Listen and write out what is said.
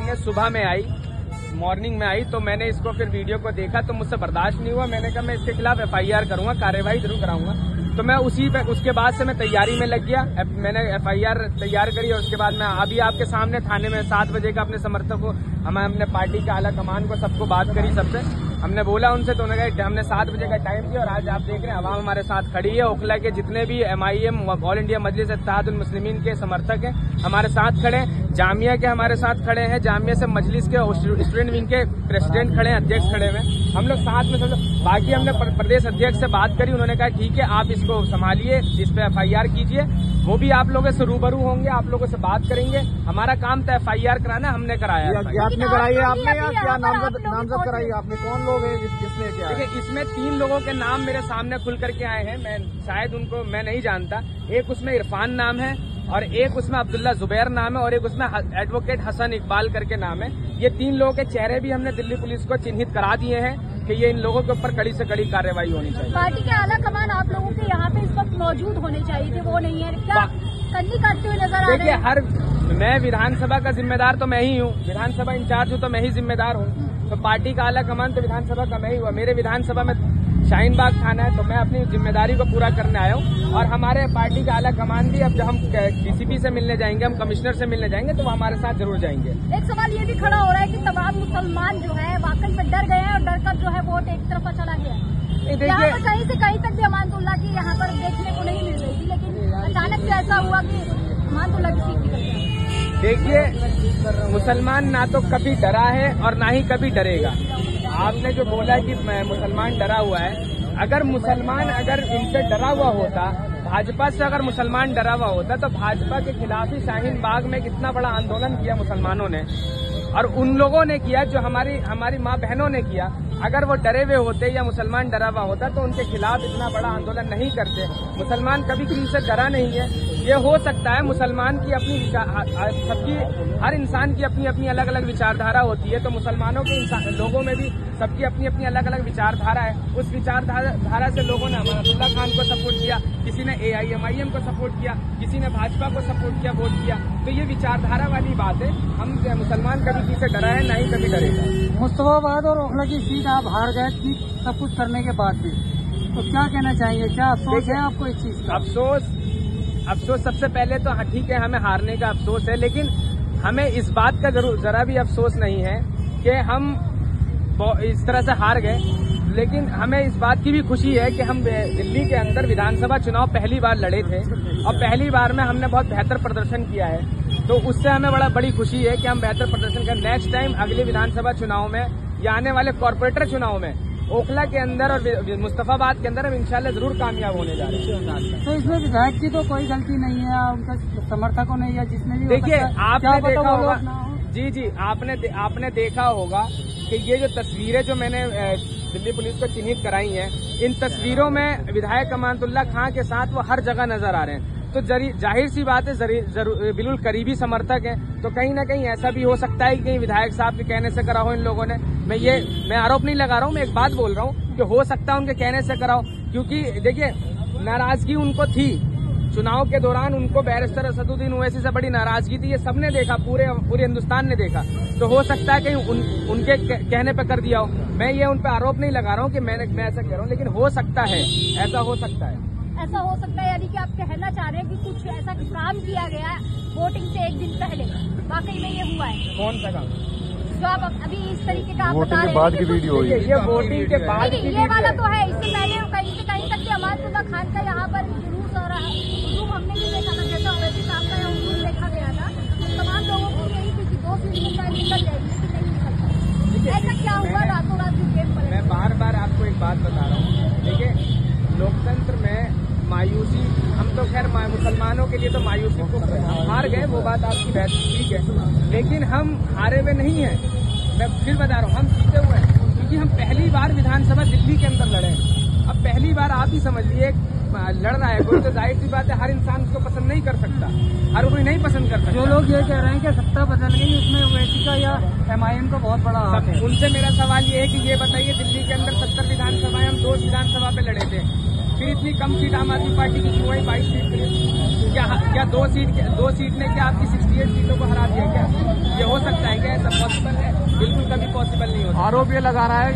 ने सुबह में आई, मॉर्निंग में आई, तो मैंने इसको फिर वीडियो को देखा तो मुझसे बर्दाश्त नहीं हुआ। मैंने कहा मैं इसके खिलाफ FIR करूंगा, कार्यवाही जरूर कराऊंगा। तो मैं उसके बाद से मैं तैयारी में लग गया। मैंने FIR तैयार करी और उसके बाद मैं अभी आपके सामने थाने में 7 बजे का अपने समर्थक को, हमें अपने पार्टी के आला कमान को सबको बात करी, सबसे हमने बोला उनसे, तो उन्होंने कहा हमने 7 बजे का टाइम दिया और आज आप देख रहे हैं अवाम हमारे साथ खड़ी है। ओखला के जितने भी MIM ऑल इंडिया मजलिस इत्तेहादुल मुस्लिमीन के समर्थक हैं हमारे साथ खड़े हैं, जामिया के हमारे साथ खड़े हैं, जामिया से मजलिस के स्टूडेंट विंग के प्रेसिडेंट खड़े हैं, अध्यक्ष खड़े हुए हैं, हम लोग साथ में सब। बाकी हमने प्रदेश अध्यक्ष से बात करी, उन्होंने कहा ठीक है आप इसको संभालिए, इस पे FIR कीजिए, वो भी आप लोगों से रूबरू होंगे, आप लोगों से बात करेंगे। हमारा काम था FIR कराना, हमने कराया। आपने कराई है आपने या क्या नामजद कराई है आपने? कौन लोग हैं जिसने क्या? देखिए इसमें 3 लोगों के नाम मेरे सामने खुल करके आए हैं, मैं शायद उनको मैं नहीं जानता। एक उसमें इरफान नाम है और एक उसमें अब्दुल्ला जुबैर नाम है और एक उसमें एडवोकेट हसन इकबाल करके नाम है। ये 3 लोगों के चेहरे भी हमने दिल्ली पुलिस को चिन्हित करा दिए हैं कि ये इन लोगों के ऊपर कड़ी से कड़ी कार्रवाई होनी चाहिए। पार्टी के आला कमान आप लोगों के यहाँ पे इस वक्त मौजूद होने चाहिए थे, वो नहीं है, क्या कन्नी काटते हुए नजर आ रहे हैं? देखिए मैं विधानसभा का जिम्मेदार तो मैं ही हूँ, विधानसभा इंचार्ज हूँ तो मैं ही जिम्मेदार हूँ, तो पार्टी का आला कमान तो विधानसभा का मैं ही हुआ। मेरे विधानसभा में शाहीन बाग थाना है, तो मैं अपनी जिम्मेदारी को पूरा करने आया हूँ। और हमारे पार्टी का आला कमान भी, अब जब हम DCP से मिलने जाएंगे, हम कमिश्नर से मिलने जाएंगे, तो वो हमारे साथ जरूर जाएंगे। एक सवाल ये भी खड़ा हो रहा है कि तमाम मुसलमान जो है वाकई में डर गए हैं और डर कर जो है वोट एक तरफा चला गया है। यहाँ पर कहीं से कहीं तक भी अमानतुल्लाह की यहाँ पर देखने को नहीं मिल रही थी, लेकिन अचानक से ऐसा हुआ कि अमानतुल्लाह की सीट निकल गया। देखिए मुसलमान ना तो कभी डरा है और ना ही कभी डरेगा। आपने जो बोला कि मुसलमान डरा हुआ है, अगर मुसलमान इनसे डरा हुआ होता, भाजपा से अगर मुसलमान डरा हुआ होता, तो भाजपा के खिलाफ ही शाहीन बाग में कितना बड़ा आंदोलन किया मुसलमानों ने, और उन लोगों ने किया जो हमारी माँ बहनों ने किया। अगर वो डरे हुए होते या मुसलमान डरा हुआ होता तो उनके खिलाफ इतना बड़ा आंदोलन नहीं करते। मुसलमान कभी किसी से डरा नहीं है। ये हो सकता है मुसलमान की अपनी हर इंसान की अपनी अपनी अलग अलग विचारधारा होती है, तो मुसलमानों के लोगों में भी सबकी अपनी अपनी अलग अलग विचारधारा है। उस विचारधारा से लोगों ने अमानतुल्लाह खान को सपोर्ट किया, किसी ने AIMIM को सपोर्ट किया, किसी ने भाजपा को सपोर्ट किया, वोट किया। तो ये विचारधारा वाली बात है। हम मुसलमान कभी किसी से डरा है, ना ही कभी डरेगा। मुस्तफाबाद और ओखला की सीट आप हार गए थी सब कुछ करने के बाद भी, तो क्या कहना चाहिए? क्या अफसोस है आपको इस चीज का? अफसोस सबसे पहले तो ठीक है, हमें हारने का अफसोस है, लेकिन हमें इस बात का जरा भी अफसोस नहीं है कि हम इस तरह से हार गए। लेकिन हमें इस बात की भी खुशी है कि हम दिल्ली के अंदर विधानसभा चुनाव पहली बार लड़े थे और पहली बार में हमने बहुत बेहतर प्रदर्शन किया है। तो उससे हमें बड़ी खुशी है कि हम बेहतर प्रदर्शन करें। नेक्स्ट टाइम अगले विधानसभा चुनाव में या आने वाले कॉर्पोरेटर चुनाव में ओखला के अंदर और मुस्तफाबाद के अंदर हम इंशाल्लाह जरूर कामयाब होने जा रहे हैं। तो इसमें विधायक की तो कोई गलती नहीं है, उनके समर्थकों ने या जिसने भी, देखिए आपने देखा होगा, जी आपने देखा होगा कि ये जो तस्वीरें जो मैंने दिल्ली पुलिस को चिन्हित कराई हैं, इन तस्वीरों में विधायक अमानतुल्लाह खान के साथ वो हर जगह नजर आ रहे हैं। तो जाहिर सी बात है बिल्कुल करीबी समर्थक हैं, तो कहीं ना कहीं ऐसा भी हो सकता है कि कहीं विधायक साहब के कहने से करा हो इन लोगों ने। मैं आरोप नहीं लगा रहा हूँ, मैं एक बात बोल रहा हूँ कि हो सकता है उनके कहने से करा हो, क्योंकि देखिए नाराजगी उनको थी चुनाव के दौरान, उनको बैरिस्टर असदुद्दीन ओवैसी से बड़ी नाराजगी थी, ये सबने देखा, पूरे हिंदुस्तान ने देखा। तो हो सकता है कहीं उनके कहने पे कर दिया हो। मैं ये उन पे आरोप नहीं लगा रहा हूँ कि मैं ऐसा कह रहा हूँ, लेकिन हो सकता है, ऐसा हो सकता है। ऐसा हो सकता है यानी कि आप कहना चाह रहे हैं कि कुछ ऐसा काम किया गया है वोटिंग से एक दिन पहले, वाकई में ये हुआ है? कौन सा काम? जो आप अभी इस तरीके का आप बता रहे हैं, बाद की वीडियो हुई है, ये वोटिंग के बाद की ये वाला तो है। इससे पहले कहीं से कहीं तक अमानतुल्लाह खान का यहाँ पर जुलूस हो रहा है, हुजूम हमने भी देखा था, जैसा ओवैसी साहब का हुजूम देखा गया था। तमाम लोगों को यही थी 2 फीसदी शायद निकल जाएगी, लेकिन नहीं निकल पाई। ऐसा क्या हुआ रातों रात की गेम पर? मैं बार आपको एक बात बता रहा हूँ, देखिए लोकतंत्र में मायूसी, हम तो खैर मुसलमानों के लिए तो मायूसी को हार गए, वो बात आपकी बात ठीक है, लेकिन हम हारे हुए नहीं हैं। मैं फिर बता रहा हूँ, हम जीते हुए हैं, क्योंकि हम पहली बार विधानसभा दिल्ली के अंदर लड़े। अब पहली बार आप ही समझ लिए लड़ रहा है कोई, तो जाहिर सी बात है हर इंसान उसको पसंद नहीं कर सकता, हर कोई नहीं पसंद कर सकता। जो लोग ये कह रहे हैं कि सत्ता बदल गई, उसमें ओवैसी का या MIM का बहुत बड़ा हाथ है। उनसे मेरा सवाल ये है कि ये बताइए, दिल्ली के अंदर 70 विधानसभाएं, हम 2 विधानसभा पे लड़े थे, फिर इतनी कम सीट आम आदमी पार्टी की क्यों आई 22 सीट के लिए? क्या दो सीट ने क्या आपकी 68 सीटों को हरा दिया क्या? ये हो सकता है क्या? ऐसा पॉसिबल है? बिल्कुल कभी पॉसिबल नहीं होता। आरोप ये लगाया